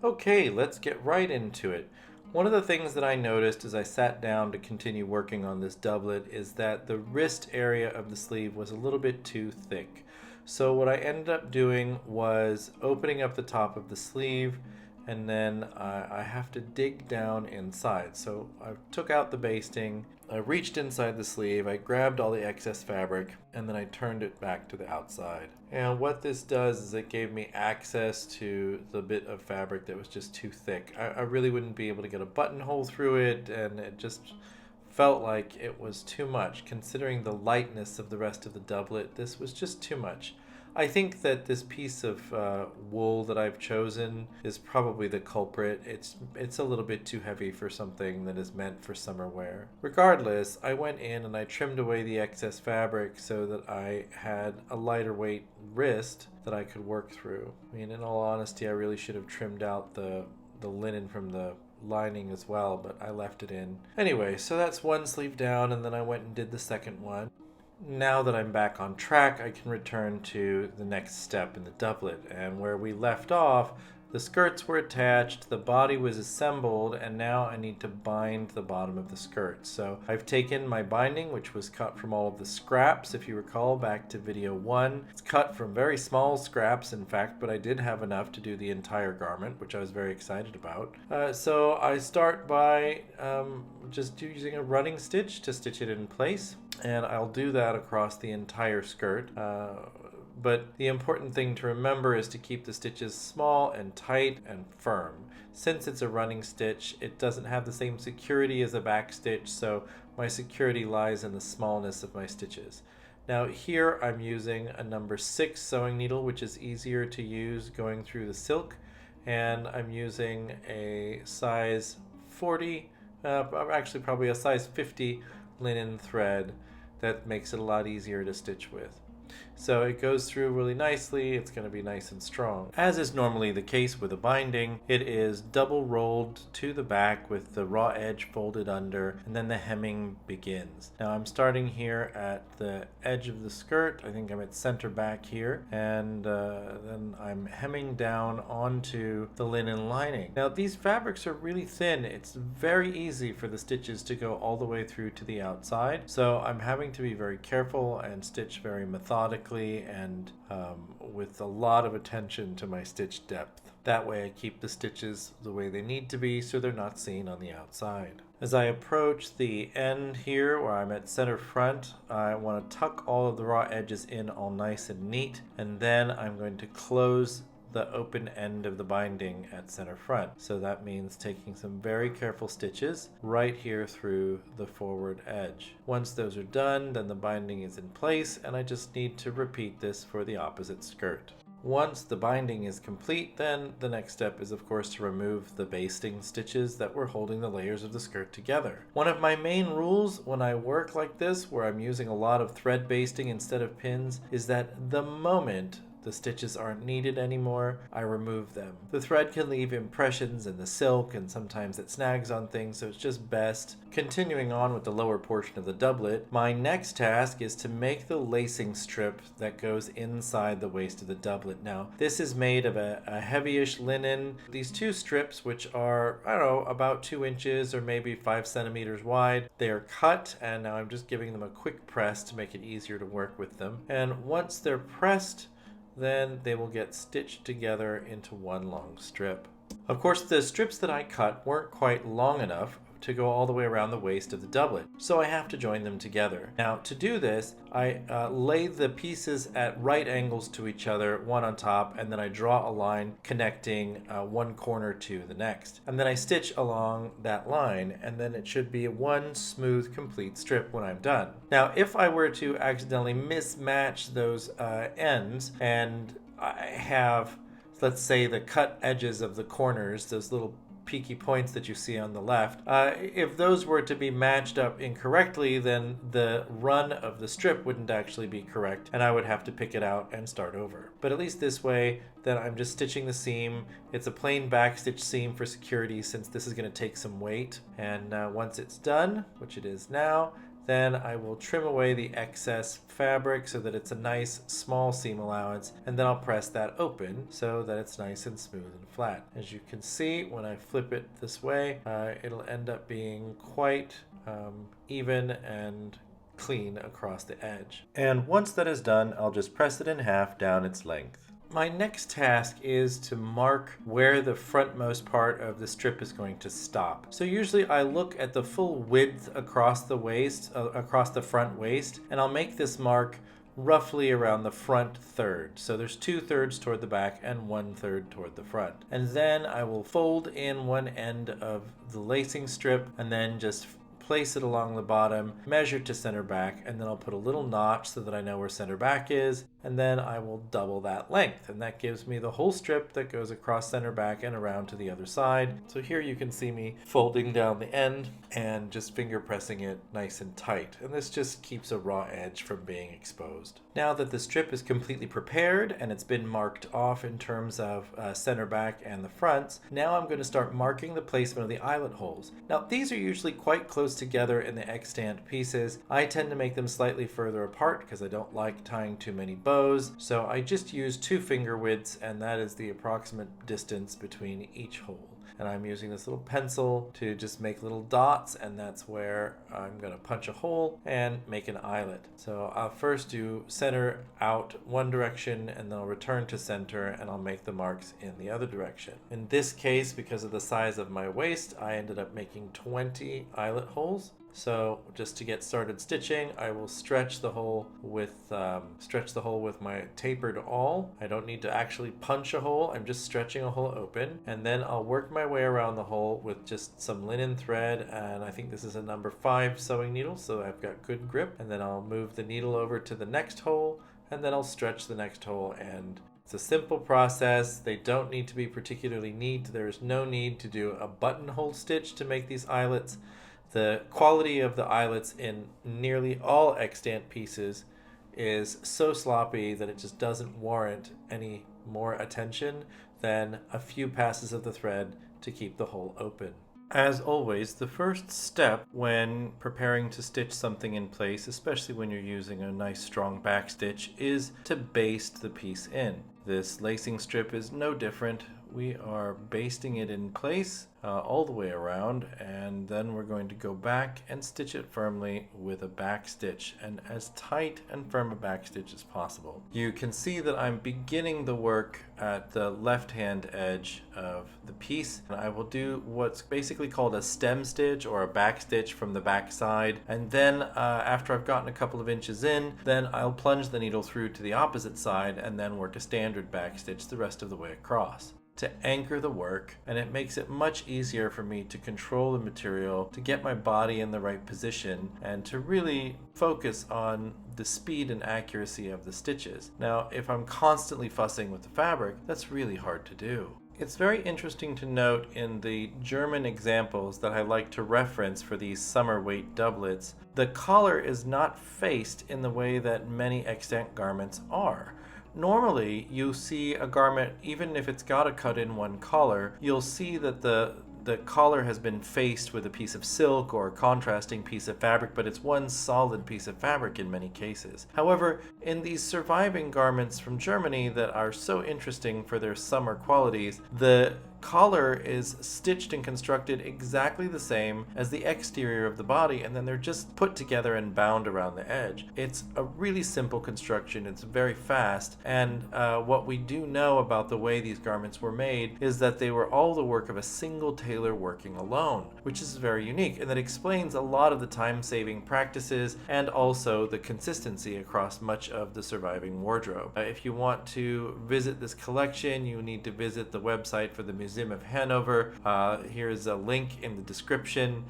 Okay, let's get right into it. One of the things that I noticed as I sat down to continue working on this doublet is that the wrist area of the sleeve was a little bit too thick. So what I ended up doing was opening up the top of the sleeve, and then I have to dig down inside. So I took out the basting, I reached inside the sleeve, I grabbed all the excess fabric, and then I turned it back to the outside. And what this does is it gave me access to the bit of fabric that was just too thick. I really wouldn't be able to get a buttonhole through it, and it just felt like it was too much. Considering the lightness of the rest of the doublet, this was just too much. I think that this piece of wool that I've chosen is probably the culprit. It's a little bit too heavy for something that is meant for summer wear. Regardless, I went in and I trimmed away the excess fabric so that I had a lighter weight wrist that I could work through. I mean, in all honesty, I really should have trimmed out the linen from the lining as well, but I left it in. Anyway, so that's one sleeve down, and then I went and did the second one. Now that I'm back on track, I can return to the next step in the doublet, and where we left off, the skirts were attached, the body was assembled, and now I need to bind the bottom of the skirt. So I've taken my binding, which was cut from all of the scraps, if you recall back to video 1. It's cut from very small scraps, in fact, but I did have enough to do the entire garment, which I was very excited about. So I start by just using a running stitch to stitch it in place, and I'll do that across the entire skirt. But the important thing to remember is to keep the stitches small and tight and firm. Since it's a running stitch, it doesn't have the same security as a back stitch, so my security lies in the smallness of my stitches. Now here I'm using a number 6 sewing needle, which is easier to use going through the silk, and I'm using a size 40, actually probably a size 50 linen thread that makes it a lot easier to stitch with. So it goes through really nicely, it's going to be nice and strong. As is normally the case with a binding, it is double rolled to the back with the raw edge folded under, and then the hemming begins. Now I'm starting here at the edge of the skirt, I think I'm at center back here, and then I'm hemming down onto the linen lining. Now these fabrics are really thin, it's very easy for the stitches to go all the way through to the outside, so I'm having to be very careful and stitch very methodically and with a lot of attention to my stitch depth. That way I keep the stitches the way they need to be so they're not seen on the outside. As I approach the end here where I'm at center front, I want to tuck all of the raw edges in all nice and neat, and then I'm going to close the open end of the binding at center front. So that means taking some very careful stitches right here through the forward edge. Once those are done, then the binding is in place, and I just need to repeat this for the opposite skirt. Once the binding is complete, then the next step is of course to remove the basting stitches that were holding the layers of the skirt together. One of my main rules when I work like this, where I'm using a lot of thread basting instead of pins, is that the moment the stitches aren't needed anymore, I remove them. The thread can leave impressions in the silk, and sometimes it snags on things, so it's just best. Continuing on with the lower portion of the doublet, my next task is to make the lacing strip that goes inside the waist of the doublet. Now, this is made of a heavyish linen. These two strips, which are, I don't know, about 2 inches or maybe 5 centimeters wide, they are cut, and now I'm just giving them a quick press to make it easier to work with them. And once they're pressed, then they will get stitched together into one long strip. Of course, the strips that I cut weren't quite long enough to go all the way around the waist of the doublet, so I have to join them together. Now, to do this, I lay the pieces at right angles to each other, one on top, and then I draw a line connecting one corner to the next. And then I stitch along that line, and then it should be one smooth, complete strip when I'm done. Now, if I were to accidentally mismatch those ends, and I have, let's say, the cut edges of the corners, those little peaky points that you see on the left, if those were to be matched up incorrectly, then the run of the strip wouldn't actually be correct, and I would have to pick it out and start over. But at least this way, then I'm just stitching the seam. It's a plain backstitch seam for security, since this is going to take some weight. And once it's done, which it is now, Then I will trim away the excess fabric so that it's a nice small seam allowance, and then I'll press that open so that it's nice and smooth and flat. As you can see, when I flip it this way, it'll end up being quite even and clean across the edge. And once that is done, I'll just press it in half down its length. My next task is to mark where the frontmost part of the strip is going to stop. So usually I look at the full width across the waist, across the front waist, and I'll make this mark roughly around the front third. So there's 2/3 toward the back and 1/3 toward the front. And then I will fold in one end of the lacing strip and then just place it along the bottom, measure to center back, and then I'll put a little notch so that I know where center back is, and then I will double that length, and that gives me the whole strip that goes across center back and around to the other side. So here you can see me folding down the end and just finger pressing it nice and tight, and this just keeps a raw edge from being exposed. Now that the strip is completely prepared and it's been marked off in terms of center back and the fronts, now I'm going to start marking the placement of the eyelet holes. Now these are usually quite close together in the extant pieces. I tend to make them slightly further apart because I don't like tying too many bows, so I just use 2 finger widths, and that is the approximate distance between each hole. And I'm using this little pencil to just make little dots, and that's where I'm going to punch a hole and make an eyelet. So I'll first do center out one direction, and then I'll return to center, and I'll make the marks in the other direction. In this case, because of the size of my waist, I ended up making 20 eyelet holes. So just to get started stitching, I will stretch the hole with my tapered awl. I don't need to actually punch a hole, I'm just stretching a hole open, and then I'll work my way around the hole with just some linen thread, and I think this is a number 5 sewing needle, so I've got good grip. And then I'll move the needle over to the next hole, and then I'll stretch the next hole, and it's a simple process. They don't need to be particularly neat. There's no need to do a buttonhole stitch to make these eyelets. The quality of the eyelets in nearly all extant pieces is so sloppy that it just doesn't warrant any more attention than a few passes of the thread to keep the hole open. As always, the first step when preparing to stitch something in place, especially when you're using a nice strong back stitch, is to baste the piece in. This lacing strip is no different. We are basting it in place all the way around, and then we're going to go back and stitch it firmly with a back stitch, and as tight and firm a back stitch as possible. You can see that I'm beginning the work at the left hand edge of the piece, and I will do what's basically called a stem stitch or a back stitch from the back side, and then after I've gotten a couple of inches in, then I'll plunge the needle through to the opposite side and then work a standard back stitch the rest of the way across to anchor the work, and it makes it much easier for me to control the material, to get my body in the right position, and to really focus on the speed and accuracy of the stitches. Now, if I'm constantly fussing with the fabric, that's really hard to do. It's very interesting to note in the German examples that I like to reference for these summer weight doublets, the collar is not faced in the way that many extant garments are. Normally, you see a garment, even if it's got a cut-in one collar, you'll see that the collar has been faced with a piece of silk or a contrasting piece of fabric, but it's one solid piece of fabric in many cases. However, in these surviving garments from Germany that are so interesting for their summer qualities, the collar is stitched and constructed exactly the same as the exterior of the body, and then they're just put together and bound around the edge. It's a really simple construction, it's very fast, and what we do know about the way these garments were made is that they were all the work of a single tailor working alone, which is very unique, and that explains a lot of the time-saving practices and also the consistency across much of the surviving wardrobe. If you want to visit this collection, you need to visit the website for the Museum of Hanover. Here's a link in the description.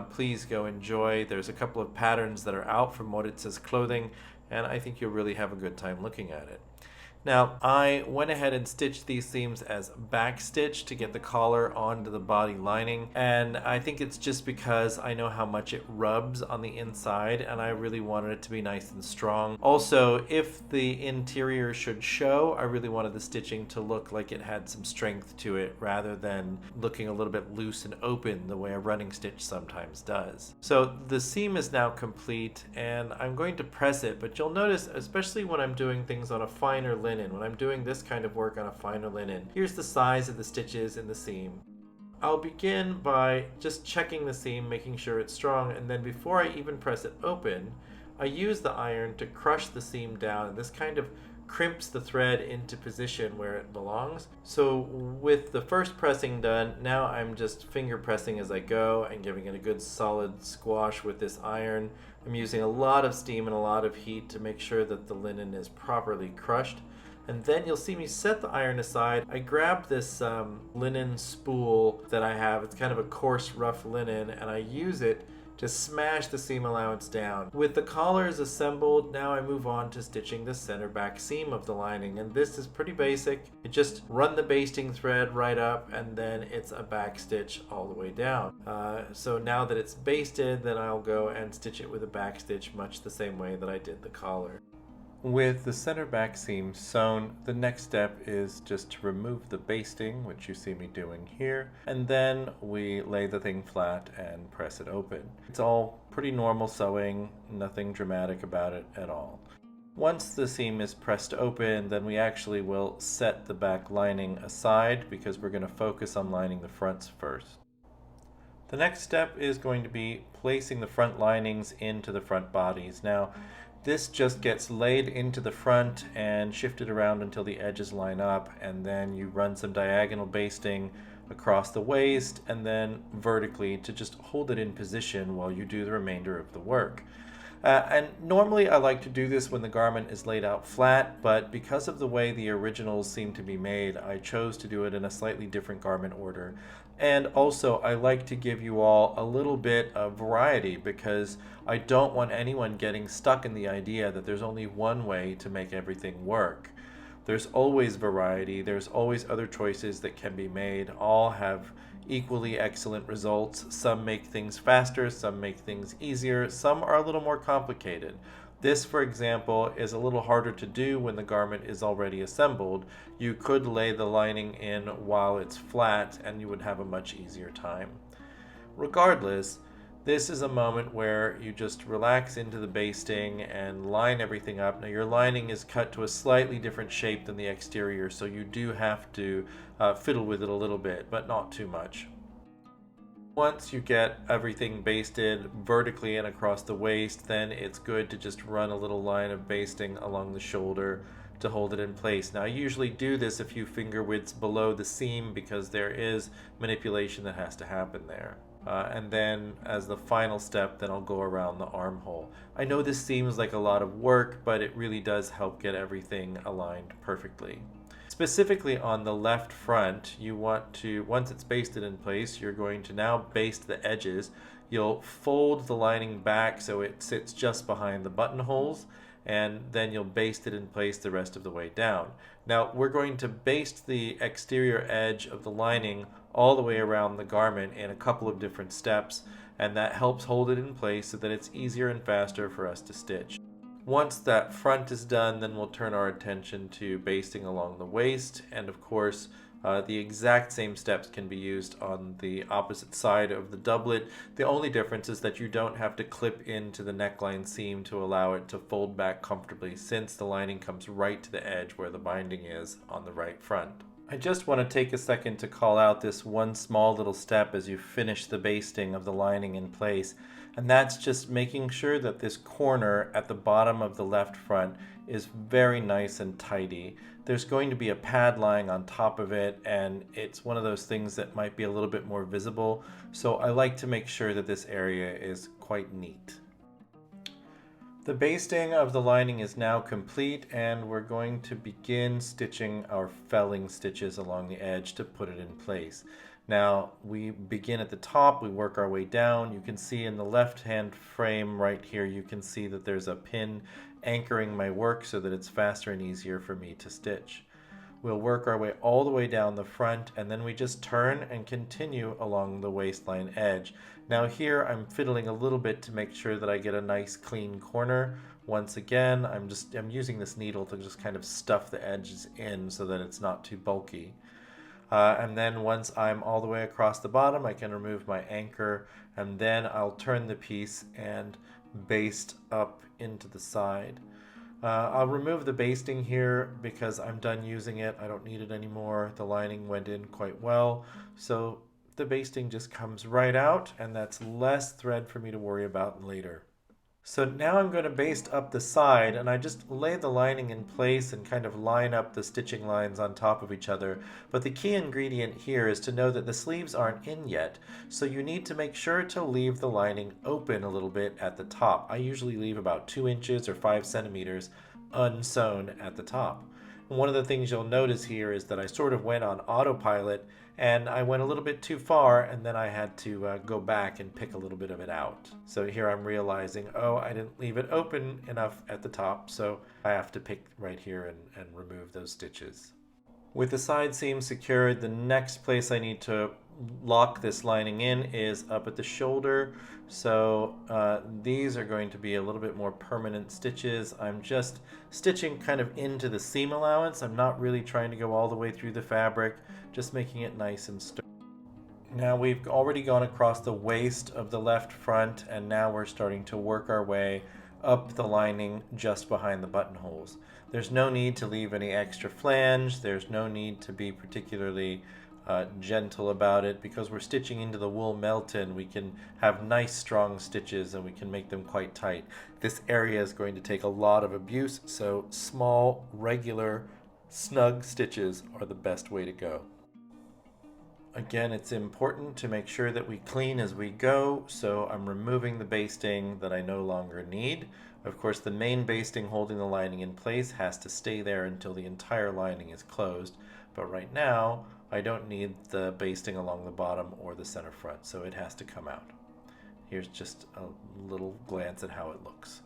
Please go enjoy. There's a couple of patterns that are out from What It Says Clothing, and I think you'll really have a good time looking at it. Now, I went ahead and stitched these seams as back stitch to get the collar onto the body lining, and I think it's just because I know how much it rubs on the inside and I really wanted it to be nice and strong. Also, if the interior should show, I really wanted the stitching to look like it had some strength to it rather than looking a little bit loose and open the way a running stitch sometimes does. So the seam is now complete and I'm going to press it, but you'll notice, especially when I'm doing things on a finer linen, when I'm doing this kind of work on a finer linen, here's the size of the stitches in the seam. I'll begin by just checking the seam, making sure it's strong, and then before I even press it open, I use the iron to crush the seam down, and this kind of crimps the thread into position where it belongs. So with the first pressing done, now I'm just finger pressing as I go and giving it a good solid squash with this iron. I'm using a lot of steam and a lot of heat to make sure that the linen is properly crushed. And then you'll see me set the iron aside. I grab this linen spool that I have. It's kind of a coarse, rough linen, and I use it to smash the seam allowance down. With the collars assembled, now I move on to stitching the center back seam of the lining, and this is pretty basic. You just run the basting thread right up and then it's a back stitch all the way down. So now that it's basted, then I'll go and stitch it with a back stitch much the same way that I did the collar. With the center back seam sewn, the next step is just to remove the basting, which you see me doing here, and then we lay the thing flat and press it open. It's all pretty normal sewing, nothing dramatic about it at all. Once the seam is pressed open, then we actually will set the back lining aside because we're going to focus on lining the fronts first. The next step is going to be placing the front linings into the front bodies. Now, this just gets laid into the front and shifted around until the edges line up, and then you run some diagonal basting across the waist and then vertically to just hold it in position while you do the remainder of the work. And normally I like to do this when the garment is laid out flat, but because of the way the originals seem to be made, I chose to do it in a slightly different garment order. And also I like to give you all a little bit of variety because I don't want anyone getting stuck in the idea that there's only one way to make everything work. There's always variety, there's always other choices that can be made. All have equally excellent results. Some make things faster, some make things easier, some are a little more complicated. This, for example, is a little harder to do when the garment is already assembled. You could lay the lining in while it's flat and you would have a much easier time. Regardless, this is a moment where you just relax into the basting and line everything up. Now your lining is cut to a slightly different shape than the exterior, so you do have to fiddle with it a little bit, but not too much. Once you get everything basted vertically and across the waist, then it's good to just run a little line of basting along the shoulder to hold it in place. Now I usually do this a few finger widths below the seam because there is manipulation that has to happen there. And then as the final step, then I'll go around the armhole. I know this seems like a lot of work, but it really does help get everything aligned perfectly. Specifically on the left front, you want to, once it's basted in place, you're going to now baste the edges. You'll fold the lining back so it sits just behind the buttonholes, and then you'll baste it in place the rest of the way down. Now we're going to baste the exterior edge of the lining all the way around the garment in a couple of different steps, and that helps hold it in place so that it's easier and faster for us to stitch. Once that front is done, then we'll turn our attention to basting along the waist, and of course the exact same steps can be used on the opposite side of the doublet. The only difference is that you don't have to clip into the neckline seam to allow it to fold back comfortably, since the lining comes right to the edge where the binding is on the right front. I just want to take a second to call out this one small little step as you finish the basting of the lining in place, and that's just making sure that this corner at the bottom of the left front is very nice and tidy. There's going to be a pad lying on top of it, and it's one of those things that might be a little bit more visible, so I like to make sure that this area is quite neat. The basting of the lining is now complete, and we're going to begin stitching our felling stitches along the edge to put it in place. Now we begin at the top, we work our way down. You can see in the left hand frame right here, you can see that there's a pin anchoring my work so that it's faster and easier for me to stitch. We'll work our way all the way down the front, and then we just turn and continue along the waistline edge. Now here I'm fiddling a little bit to make sure that I get a nice clean corner. Once again, I'm using this needle to just kind of stuff the edges in so that it's not too bulky. And then once I'm all the way across the bottom, I can remove my anchor, and then I'll turn the piece and baste up into the side. I'll remove the basting here because I'm done using it. I don't need it anymore. The lining went in quite well, so the basting just comes right out, and that's less thread for me to worry about later. So now I'm going to baste up the side, and I just lay the lining in place and kind of line up the stitching lines on top of each other. But the key ingredient here is to know that the sleeves aren't in yet, so you need to make sure to leave the lining open a little bit at the top. I usually leave about 2 inches or 5 centimeters unsewn at the top. And one of the things you'll notice here is that I sort of went on autopilot, and I went a little bit too far, and then I had to go back and pick a little bit of it out. So here I'm realizing, oh, I didn't leave it open enough at the top, so I have to pick right here and remove those stitches. With the side seam secured, the next place I need to lock this lining in is up at the shoulder. So these are going to be a little bit more permanent stitches. I'm just stitching kind of into the seam allowance. I'm not really trying to go all the way through the fabric, just making it nice and sturdy. Now we've already gone across the waist of the left front, and now we're starting to work our way up the lining just behind the buttonholes. There's no need to leave any extra flange. There's no need to be particularly gentle about it, because we're stitching into the wool melt-in. We can have nice strong stitches, and we can make them quite tight. This area is going to take a lot of abuse, so small, regular, snug stitches are the best way to go. Again, it's important to make sure that we clean as we go, so I'm removing the basting that I no longer need. Of course, the main basting holding the lining in place has to stay there until the entire lining is closed, but right now I don't need the basting along the bottom or the center front, so it has to come out. Here's just a little glance at how it looks.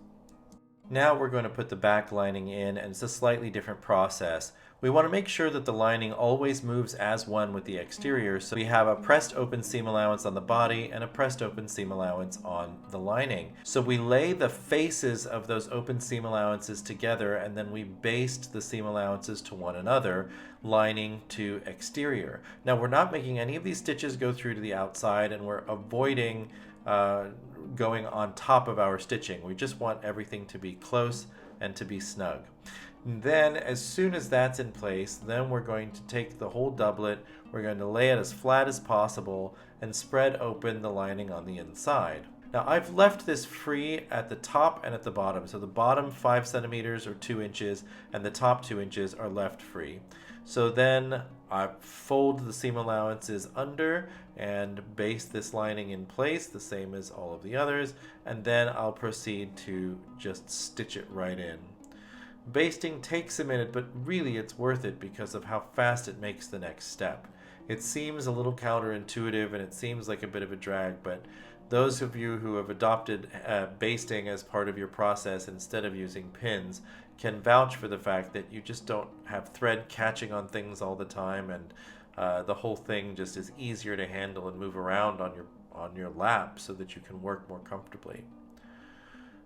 Now we're going to put the back lining in, and it's a slightly different process. We want to make sure that the lining always moves as one with the exterior, so we have a pressed open seam allowance on the body and a pressed open seam allowance on the lining. So we lay the faces of those open seam allowances together, and then we baste the seam allowances to one another, lining to exterior. Now we're not making any of these stitches go through to the outside, and we're avoiding going on top of our stitching. We just want everything to be close and to be snug. And then as soon as that's in place, then we're going to take the whole doublet, we're going to lay it as flat as possible and spread open the lining on the inside. Now I've left this free at the top and at the bottom. So the bottom 5 centimeters or 2 inches and the top 2 inches are left free. So then I fold the seam allowances under and baste this lining in place, the same as all of the others, and then I'll proceed to just stitch it right in. Basting takes a minute, but really it's worth it because of how fast it makes the next step. It seems a little counterintuitive and it seems like a bit of a drag, but those of you who have adopted basting as part of your process instead of using pins can vouch for the fact that you just don't have thread catching on things all the time, and the whole thing just is easier to handle and move around on your lap so that you can work more comfortably.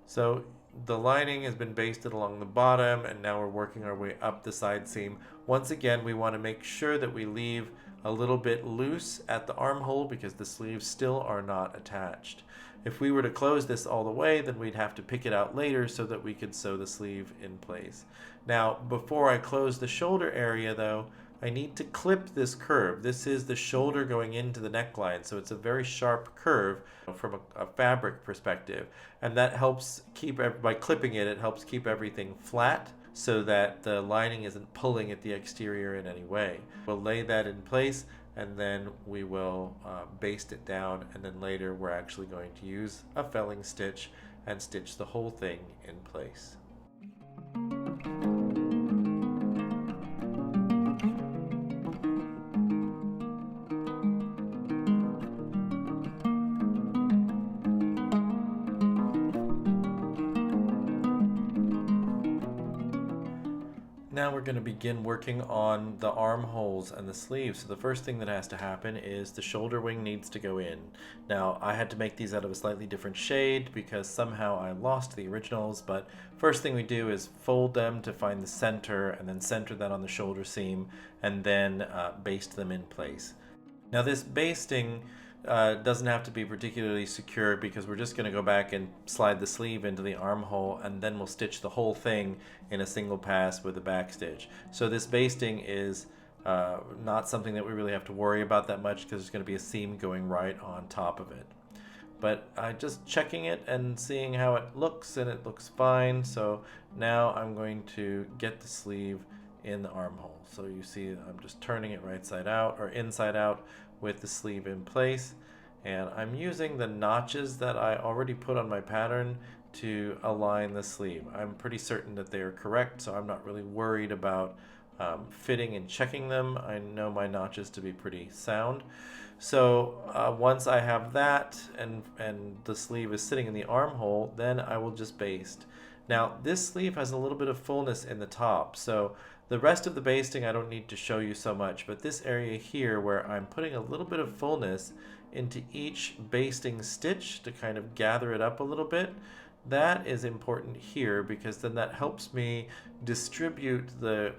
So the lining has been basted along the bottom, and now we're working our way up the side seam. Once again, we want to make sure that we leave a little bit loose at the armhole because the sleeves still are not attached. If we were to close this all the way, then we'd have to pick it out later so that we could sew the sleeve in place. Now, before I close the shoulder area though, I need to clip this curve. This is the shoulder going into the neckline, so it's a very sharp curve from a fabric perspective, and that helps keep, by clipping it, it helps keep everything flat so that the lining isn't pulling at the exterior in any way. We'll lay that in place, and then we will baste it down, and then later we're actually going to use a felling stitch and stitch the whole thing in place. Now we're going to begin working on the armholes and the sleeves. So the first thing that has to happen is the shoulder wing needs to go in. Now I had to make these out of a slightly different shade because somehow I lost the originals, but first thing we do is fold them to find the center and then center that on the shoulder seam and then baste them in place. Now this basting doesn't have to be particularly secure because we're just going to go back and slide the sleeve into the armhole and then we'll stitch the whole thing in a single pass with a back stitch. So this basting is not something that we really have to worry about that much because there's going to be a seam going right on top of it. But just checking it and seeing how it looks, and it looks fine. So now I'm going to get the sleeve in the armhole. So you see I'm just turning it right side out or inside out with the sleeve in place, and I'm using the notches that I already put on my pattern to align the sleeve. I'm pretty certain that they are correct, so I'm not really worried about fitting and checking them. I know my notches to be pretty sound. So once I have that and the sleeve is sitting in the armhole, then I will just baste. Now this sleeve has a little bit of fullness in the top, so the rest of the basting I don't need to show you so much, but this area here where I'm putting a little bit of fullness into each basting stitch to kind of gather it up a little bit, that is important here because then that helps me distribute the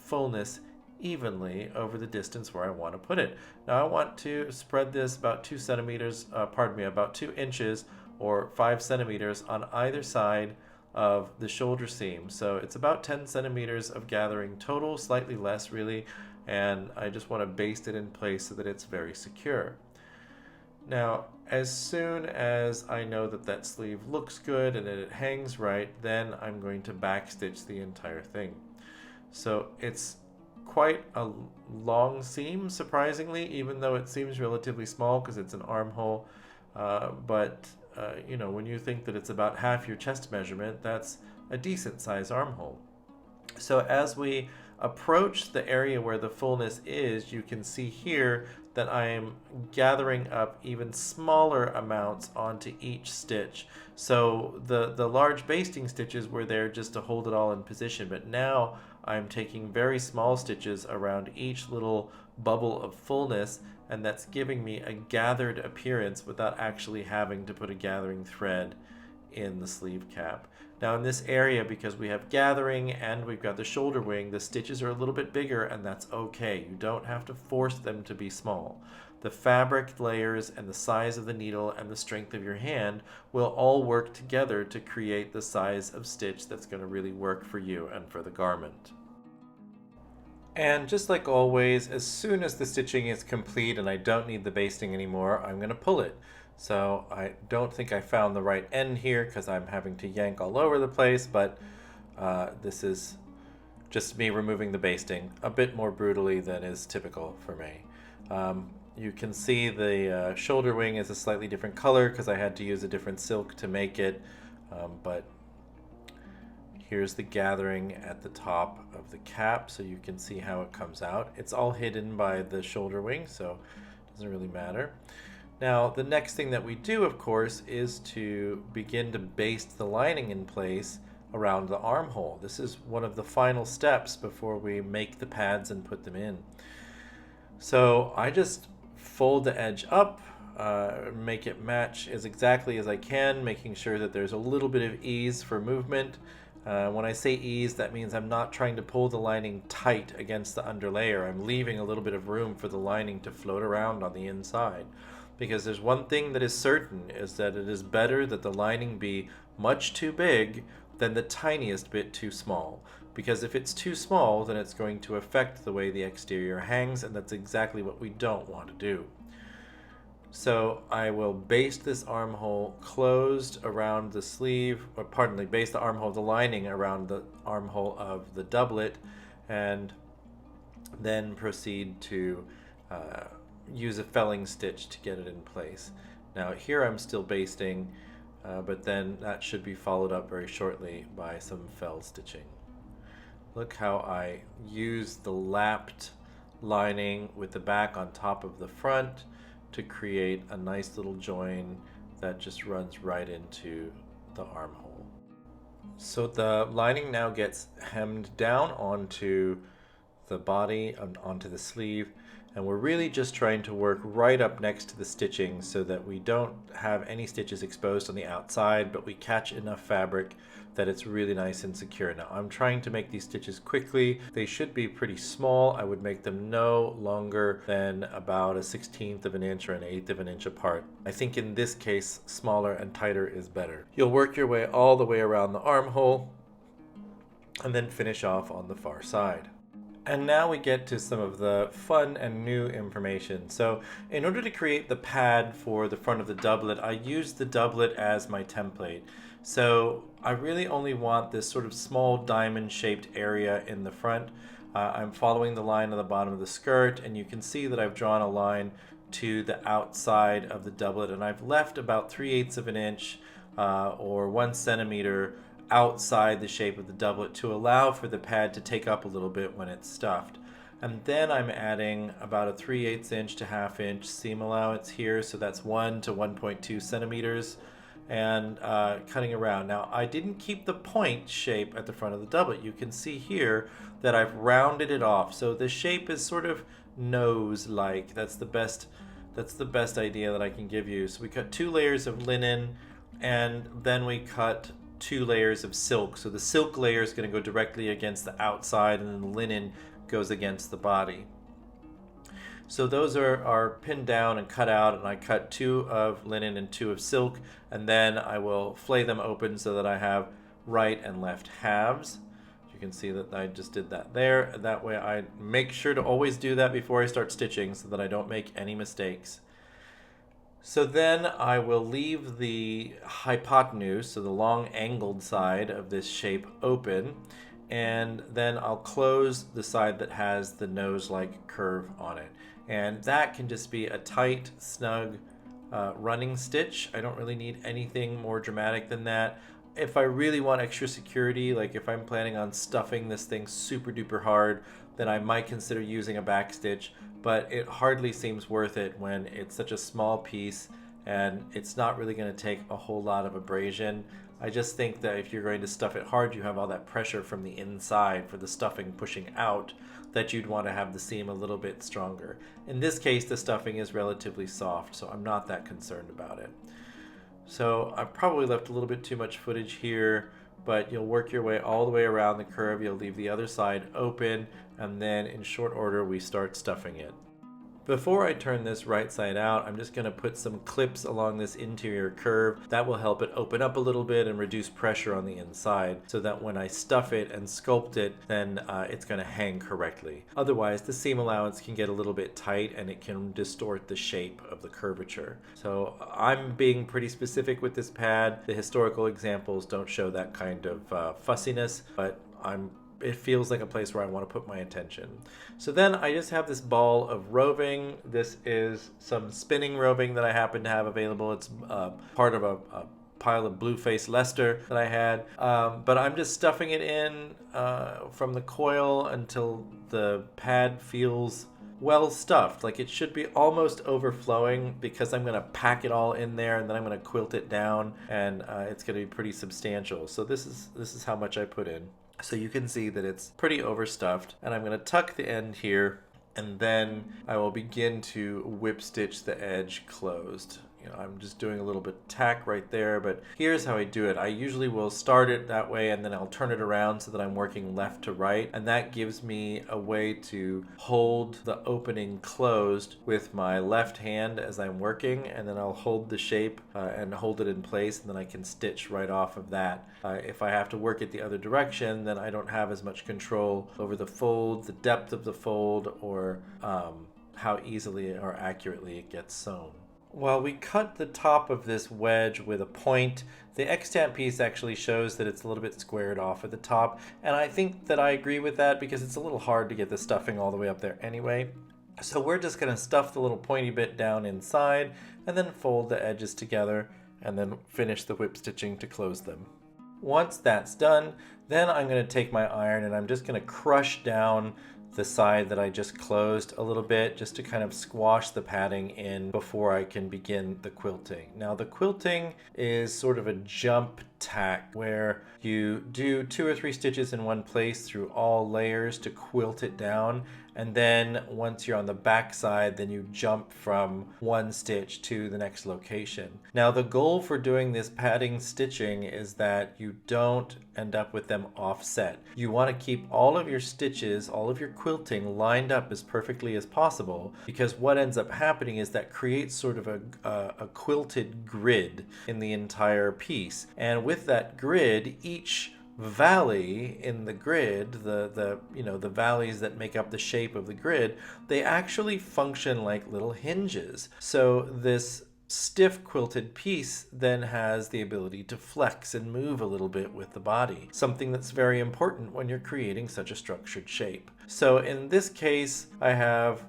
fullness evenly over the distance where I want to put it. Now I want to spread this about 2 centimeters, about 2 inches or 5 centimeters on either side of the shoulder seam. So it's about 10 centimeters of gathering total, slightly less really, and I just want to baste it in place so that it's very secure. Now, as soon as I know that that sleeve looks good and that it hangs right, then I'm going to backstitch the entire thing. So it's quite a long seam, surprisingly, even though it seems relatively small because it's an armhole, but you know, when you think that it's about half your chest measurement, that's a decent size armhole. So as we approach the area where the fullness is, you can see here that I am gathering up even smaller amounts onto each stitch. So the large basting stitches were there just to hold it all in position, but now I'm taking very small stitches around each little bubble of fullness, and that's giving me a gathered appearance without actually having to put a gathering thread in the sleeve cap. Now in this area, because we have gathering and we've got the shoulder wing, the stitches are a little bit bigger, and that's okay. You don't have to force them to be small. The fabric layers and the size of the needle and the strength of your hand will all work together to create the size of stitch that's going to really work for you and for the garment. And just like always, as soon as the stitching is complete and I don't need the basting anymore, I'm going to pull it. So I don't think I found the right end here because I'm having to yank all over the place, but this is just me removing the basting a bit more brutally than is typical for me. You can see the shoulder wing is a slightly different color because I had to use a different silk to make it, but here's the gathering at the top of the cap, so you can see how it comes out. It's all hidden by the shoulder wing, so it doesn't really matter. Now, the next thing that we do, of course, is to begin to baste the lining in place around the armhole. This is one of the final steps before we make the pads and put them in. So I just fold the edge up, make it match as exactly as I can, making sure that there's a little bit of ease for movement. When I say ease, that means I'm not trying to pull the lining tight against the underlayer. I'm leaving a little bit of room for the lining to float around on the inside. Because there's one thing that is certain, is that it is better that the lining be much too big than the tiniest bit too small. Because if it's too small, then it's going to affect the way the exterior hangs, and that's exactly what we don't want to do. So I will baste this armhole closed around the sleeve, or pardon me, baste the armhole, the lining around the armhole of the doublet, and then proceed to use a felling stitch to get it in place. Now here I'm still basting, but then that should be followed up very shortly by some fell stitching. Look how I use the lapped lining with the back on top of the front to create a nice little join that just runs right into the armhole. So the lining now gets hemmed down onto the body and onto the sleeve, and we're really just trying to work right up next to the stitching so that we don't have any stitches exposed on the outside, but we catch enough fabric that it's really nice and secure. Now I'm trying to make these stitches quickly. They should be pretty small. I would make them no longer than about a 1/16 of an inch or an 1/8 of an inch apart. I think in this case smaller and tighter is better. You'll work your way all the way around the armhole and then finish off on the far side. And now we get to some of the fun and new information. So in order to create the pad for the front of the doublet, I used the doublet as my template. So I really only want this sort of small diamond shaped area in the front. I'm following the line on the bottom of the skirt, and you can see that I've drawn a line to the outside of the doublet, and I've left about 3/8 of an inch or 1 centimeter outside the shape of the doublet to allow for the pad to take up a little bit when it's stuffed. And then I'm adding about a 3/8 inch to 1/2 inch seam allowance here, so that's 1 to 1.2 centimeters, and cutting around. Now I didn't keep the point shape at the front of the doublet. You can see here that I've rounded it off, so the shape is sort of nose-like. That's the best idea that I can give you. So we cut 2 layers of linen, and then we cut 2 layers of silk. So the silk layer is going to go directly against the outside, and then the linen goes against the body. So those are pinned down and cut out, and I cut 2 of linen and 2 of silk, and then I will flay them open so that I have right and left halves. You can see that I just did that there. That way I make sure to always do that before I start stitching so that I don't make any mistakes. So then I will leave the hypotenuse, so the long angled side of this shape, open, and then I'll close the side that has the nose-like curve on it. And that can just be a tight, snug running stitch. I don't really need anything more dramatic than that. If I really want extra security, like if I'm planning on stuffing this thing super duper hard, then I might consider using a back stitch, but it hardly seems worth it when it's such a small piece and it's not really going to take a whole lot of abrasion. I just think that if you're going to stuff it hard, you have all that pressure from the inside for the stuffing pushing out, that you'd want to have the seam a little bit stronger. In this case, the stuffing is relatively soft, so I'm not that concerned about it. So I've probably left a little bit too much footage here, but you'll work your way all the way around the curve. You'll leave the other side open, and then in short order we start stuffing it. Before I turn this right side out, I'm just going to put some clips along this interior curve. That will help it open up a little bit and reduce pressure on the inside, so that when I stuff it and sculpt it, then it's going to hang correctly. Otherwise, the seam allowance can get a little bit tight and it can distort the shape of the curvature. So I'm being pretty specific with this pad. The historical examples don't show that kind of fussiness, but it feels like a place where I want to put my attention. So then I just have this ball of roving. This is some spinning roving that I happen to have available. It's part of a pile of Blueface Leicester that I had. But I'm just stuffing it in from the coil until the pad feels well stuffed. Like it should be almost overflowing, because I'm going to pack it all in there and then I'm going to quilt it down, and it's going to be pretty substantial. So this is how much I put in. So you can see that it's pretty overstuffed, and I'm going to tuck the end here, and then I will begin to whip stitch the edge closed. I'm just doing a little bit of tack right there, but here's how I do it. I usually will start it that way, and then I'll turn it around so that I'm working left to right, and that gives me a way to hold the opening closed with my left hand as I'm working, and then I'll hold the shape and hold it in place, and then I can stitch right off of that. If I have to work it the other direction, then I don't have as much control over the fold, the depth of the fold, or how easily or accurately it gets sewn. While we cut the top of this wedge with a point, the extant piece actually shows that it's a little bit squared off at the top, and I think that I agree with that because it's a little hard to get the stuffing all the way up there anyway. So we're just going to stuff the little pointy bit down inside and then fold the edges together and then finish the whip stitching to close them. Once that's done, then I'm going to take my iron and I'm just going to crush down the side that I just closed a little bit, just to kind of squash the padding in before I can begin the quilting. Now the quilting is sort of a jump tack where you do 2 or 3 stitches in one place through all layers to quilt it down, and then once you're on the back side, then you jump from one stitch to the next location. Now the goal for doing this padding stitching is that you don't end up with them offset. You want to keep all of your stitches, all of your quilting lined up as perfectly as possible, because what ends up happening is that creates sort of a quilted grid in the entire piece. And with that grid, each valley in the grid, the valleys that make up the shape of the grid, they actually function like little hinges. So this stiff quilted piece then has the ability to flex and move a little bit with the body, something that's very important when you're creating such a structured shape. So in this case, I have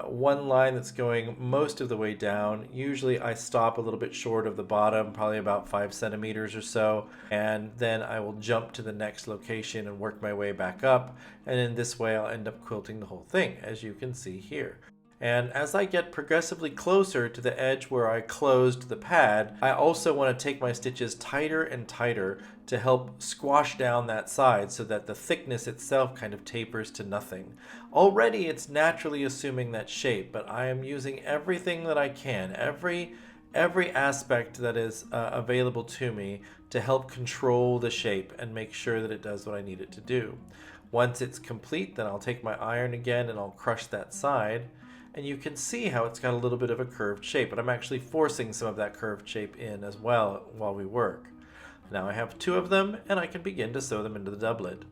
one line that's going most of the way down. Usually I stop a little bit short of the bottom, probably about 5 centimeters or so, and then I will jump to the next location and work my way back up, and in this way I'll end up quilting the whole thing, as you can see here. And as I get progressively closer to the edge where I closed the pad, I also want to take my stitches tighter and tighter to help squash down that side so that the thickness itself kind of tapers to nothing. Already it's naturally assuming that shape, but I am using everything that I can, every aspect that is available to me to help control the shape and make sure that it does what I need it to do. Once it's complete, then I'll take my iron again and I'll crush that side. And you can see how it's got a little bit of a curved shape, but I'm actually forcing some of that curved shape in as well while we work. Now I have 2 of them, and I can begin to sew them into the doublet.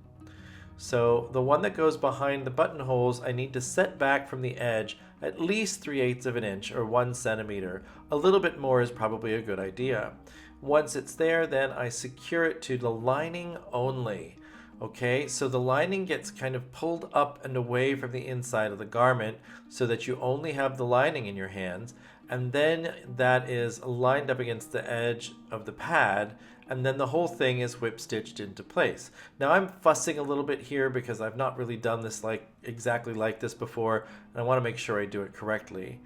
So the one that goes behind the buttonholes, I need to set back from the edge at least 3/8 of an inch or 1 centimeter. A little bit more is probably a good idea. Once it's there, then I secure it to the lining only. Okay, so the lining gets kind of pulled up and away from the inside of the garment so that you only have the lining in your hands, and then that is lined up against the edge of the pad, and then the whole thing is whip stitched into place. Now I'm fussing a little bit here because I've not really done this exactly like this before, and I want to make sure I do it correctly.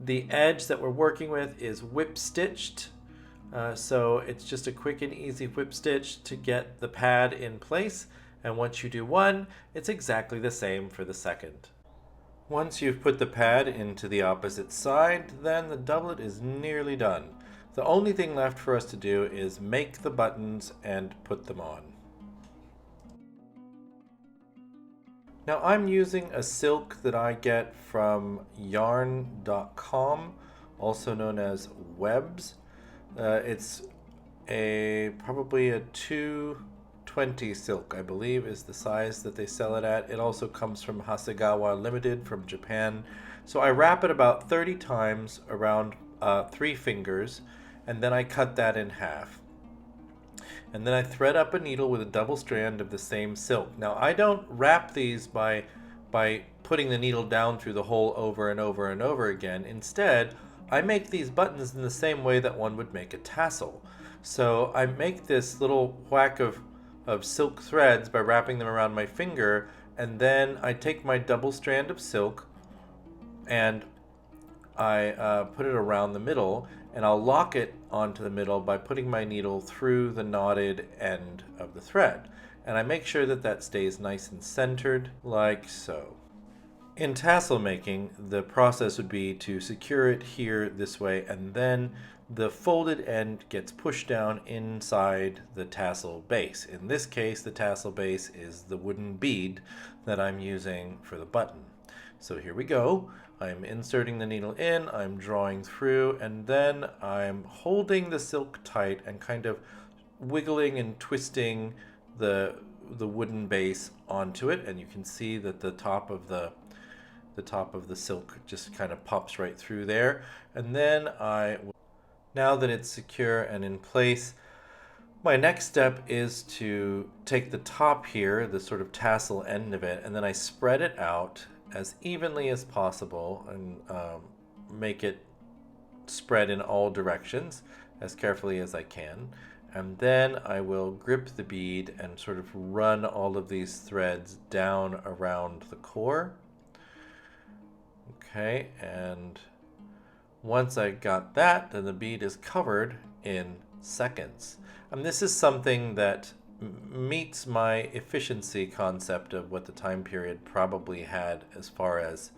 The edge that we're working with is whip stitched. So it's just a quick and easy whip stitch to get the pad in place, and once you do one, it's exactly the same for the second. Once you've put the pad into the opposite side, then the doublet is nearly done. The only thing left for us to do is make the buttons and put them on. Now I'm using a silk that I get from yarn.com, also known as Webs. It's probably a 220 silk, I believe, is the size that they sell it at. It also comes from Hasegawa Limited from Japan. So I wrap it about 30 times around 3 fingers, and then I cut that in half. And then I thread up a needle with a double strand of the same silk. Now I don't wrap these by putting the needle down through the hole over and over and over again. Instead, I make these buttons in the same way that one would make a tassel. So I make this little whack of silk threads by wrapping them around my finger, and then I take my double strand of silk and I put it around the middle, and I'll lock it onto the middle by putting my needle through the knotted end of the thread. And I make sure that that stays nice and centered, like so. In tassel making, the process would be to secure it here this way, and then the folded end gets pushed down inside the tassel base. In this case, the tassel base is the wooden bead that I'm using for the button. So here we go. I'm inserting the needle in, I'm drawing through, and then I'm holding the silk tight and kind of wiggling and twisting the wooden base onto it, and you can see that the top of the silk just kind of pops right through there. And then now that it's secure and in place, my next step is to take the top here, the sort of tassel end of it, and then I spread it out as evenly as possible and make it spread in all directions as carefully as I can. And then I will grip the bead and sort of run all of these threads down around the core. Okay, and once I got that, then the bead is covered in seconds. And this is something that meets my efficiency concept of what the time period probably had as far as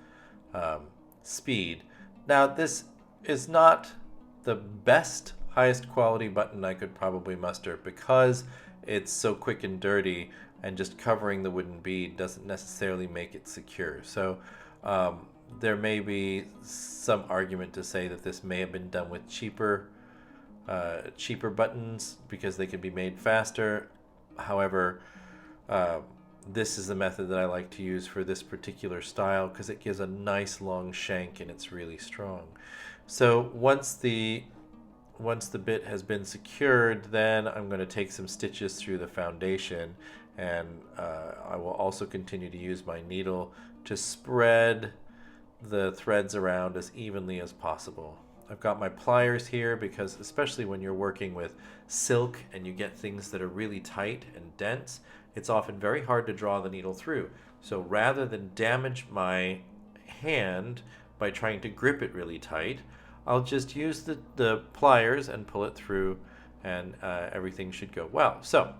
speed. Now, this is not the best, highest quality button I could probably muster because it's so quick and dirty, and just covering the wooden bead doesn't necessarily make it secure. So there may be some argument to say that this may have been done with cheaper buttons because they could be made faster. However, this is the method that I like to use for this particular style because it gives a nice long shank and it's really strong. So once the bit has been secured, then I'm going to take some stitches through the foundation, and I will also continue to use my needle to spread the threads around as evenly as possible. I've got my pliers here because especially when you're working with silk and you get things that are really tight and dense, it's often very hard to draw the needle through. So rather than damage my hand by trying to grip it really tight, I'll just use the pliers and pull it through, and everything should go well. So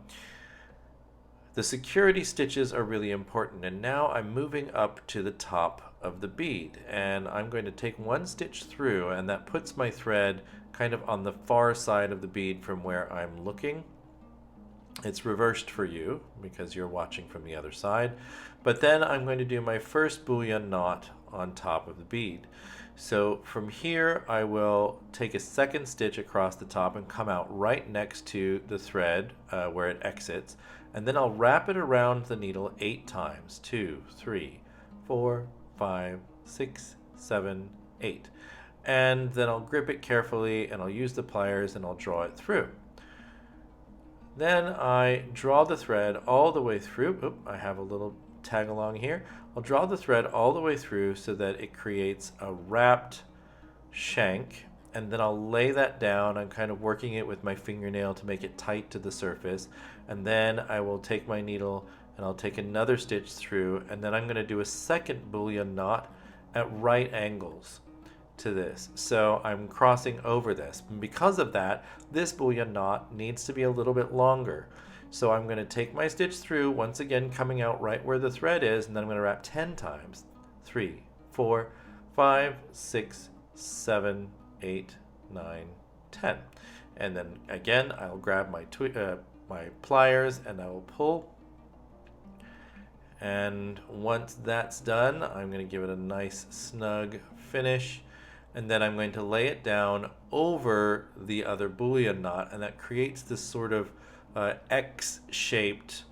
the security stitches are really important, and now I'm moving up to the top of the bead, and I'm going to take one stitch through, and that puts my thread kind of on the far side of the bead from where I'm looking. It's reversed for you because you're watching from the other side. But then I'm going to do my first bullion knot on top of the bead. So from here I will take a second stitch across the top and come out right next to the thread where it exits, and then I'll wrap it around the needle 8 times. 2, 3, 4, 5, 6, 7, 8. And then I'll grip it carefully and I'll use the pliers and I'll draw it through. Then I draw the thread all the way through. Oop, I have a little tag along here. I'll draw the thread all the way through so that it creates a wrapped shank, and then I'll lay that down. I'm kind of working it with my fingernail to make it tight to the surface, and then I will take my needle and I'll take another stitch through, and then I'm going to do a second bullion knot at right angles to this. So I'm crossing over this. And because of that, this bullion knot needs to be a little bit longer. So I'm going to take my stitch through, once again coming out right where the thread is, and then I'm going to wrap 10 times. 3, 4, 5, 6, 7, 8, 9, 10. And then again, I'll grab my pliers and I will pull. And once that's done, I'm going to give it a nice snug finish. And then I'm going to lay it down over the other bullion knot, and that creates this sort of X-shaped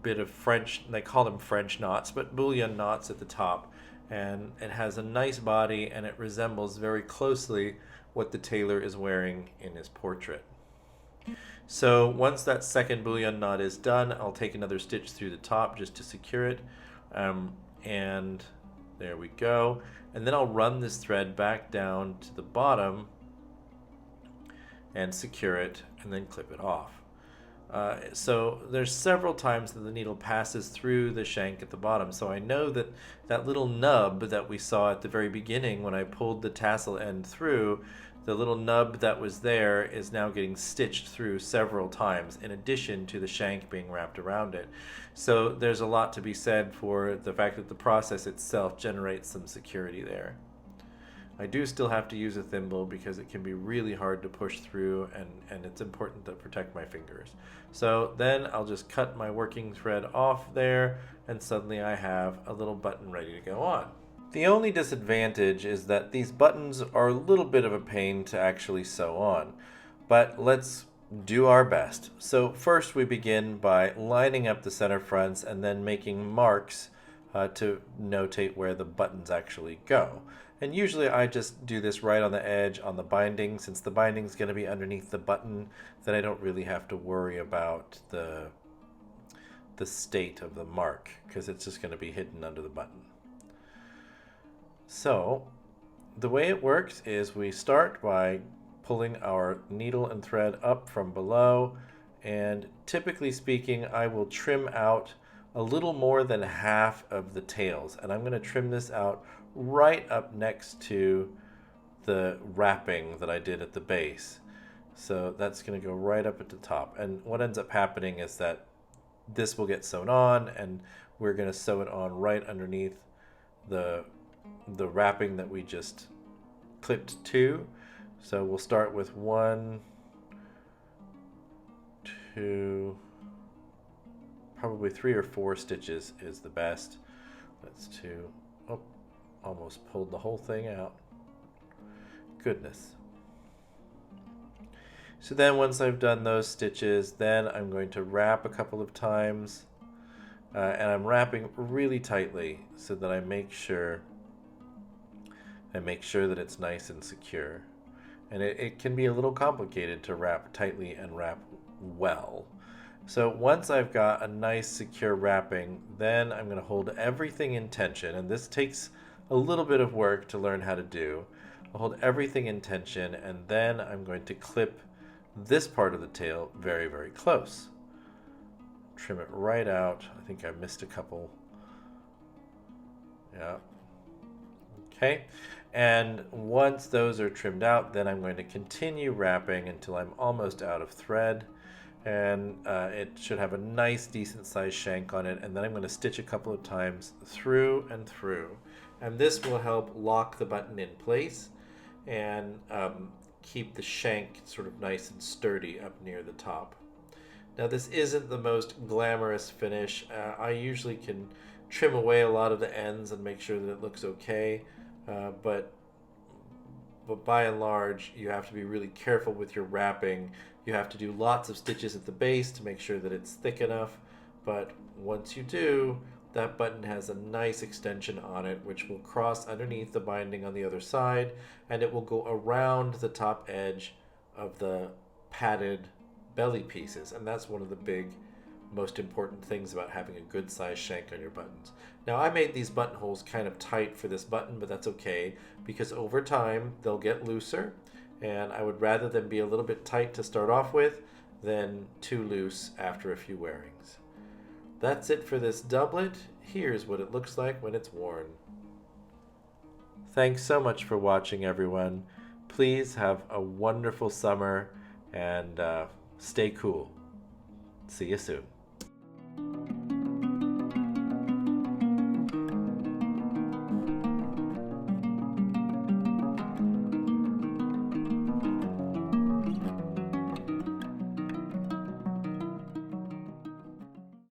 bit of French, they call them French knots, but bullion knots at the top. And it has a nice body, and it resembles very closely what the tailor is wearing in his portrait. So once that second bullion knot is done, I'll take another stitch through the top just to secure it. And there we go. And then I'll run this thread back down to the bottom and secure it, and then clip it off. So there's several times that the needle passes through the shank at the bottom. So I know that that little nub that we saw at the very beginning when I pulled the tassel end through, the little nub that was there is now getting stitched through several times in addition to the shank being wrapped around it. So there's a lot to be said for the fact that the process itself generates some security there. I do still have to use a thimble because it can be really hard to push through, and it's important to protect my fingers. So then I'll just cut my working thread off there, and suddenly I have a little button ready to go on. The only disadvantage is that these buttons are a little bit of a pain to actually sew on, but let's do our best. So first we begin by lining up the center fronts and then making marks to notate where the buttons actually go. And usually I just do this right on the edge on the binding. Since the binding is going to be underneath the button, then I don't really have to worry about the state of the mark because it's just going to be hidden under the button. So the way it works is we start by pulling our needle and thread up from below, and typically speaking, I will trim out a little more than half of the tails, and I'm going to trim this out right up next to the wrapping that I did at the base. So that's going to go right up at the top, and what ends up happening is that this will get sewn on, and we're going to sew it on right underneath the wrapping that we just clipped to. So we'll start with 1, 2, probably 3 or 4 stitches is the best. That's 2. Oh, almost pulled the whole thing out. Goodness. So then once I've done those stitches, then I'm going to wrap a couple of times, and I'm wrapping really tightly so that I make sure that it's nice and secure. And it can be a little complicated to wrap tightly and wrap well. So once I've got a nice secure wrapping, then I'm going to hold everything in tension, and this takes a little bit of work to learn how to do. I'll hold everything in tension, and then I'm going to clip this part of the tail very, very close. Trim it right out. I think I missed a couple. Yeah. Okay. And once those are trimmed out, then I'm going to continue wrapping until I'm almost out of thread. And it should have a nice, decent sized shank on it. And then I'm going to stitch a couple of times through and through. And this will help lock the button in place and keep the shank sort of nice and sturdy up near the top. Now this isn't the most glamorous finish. I usually can trim away a lot of the ends and make sure that it looks okay, but by and large you have to be really careful with your wrapping. You have to do lots of stitches at the base to make sure that it's thick enough, but once you do, that button has a nice extension on it which will cross underneath the binding on the other side, and it will go around the top edge of the padded belly pieces, and that's one of the big, most important things about having a good size shank on your buttons. Now I made these buttonholes kind of tight for this button, but that's okay because over time they'll get looser, and I would rather them be a little bit tight to start off with than too loose after a few wearings. That's it for this doublet. Here's what it looks like when it's worn. Thanks so much for watching, everyone. Please have a wonderful summer and stay cool. See you soon.